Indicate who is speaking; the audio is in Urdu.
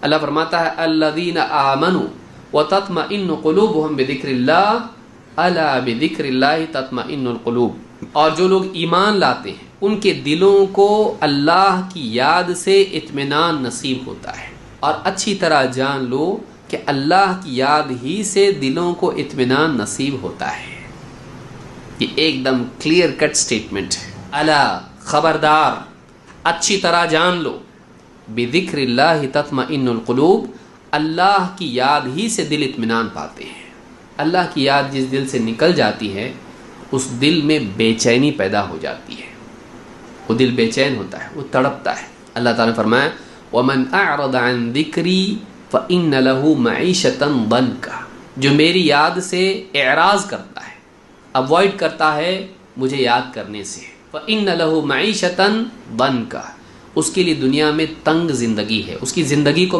Speaker 1: اللہ فرماتا ہے الذین آمنوا وتطمئن قلوبهم بذکر اللہ الا بذکر اللہ تطمئن القلوب، اور جو لوگ ایمان لاتے ہیں ان کے دلوں کو اللہ کی یاد سے اطمینان نصیب ہوتا ہے، اور اچھی طرح جان لو کہ اللہ کی یاد ہی سے دلوں کو اطمینان نصیب ہوتا ہے۔ یہ ایک دم کلیئر کٹ سٹیٹمنٹ ہے۔ الا، خبردار، اچھی طرح جان لو، بذکر اللہ تطمئن القلوب، اللہ کی یاد ہی سے دل اطمینان پاتے ہیں۔ اللہ کی یاد جس دل سے نکل جاتی ہے اس دل میں بے چینی پیدا ہو جاتی ہے، وہ دل بے چین ہوتا ہے، وہ تڑپتا ہے۔ اللہ تعالیٰ نے فرمایا وَمَنْ أَعْرَضَ عَنْ ذِكْرِي فَإِنَّ لَهُ مَعِيشَةً ضَنْكَ، جو میری یاد سے اعراض کرتا ہے، اوائڈ کرتا ہے مجھے یاد کرنے سے، فَإِنَّ لَهُ مَعِيشَةً ضَنْكَ، اس کے لیے دنیا میں تنگ زندگی ہے، اس کی زندگی کو میں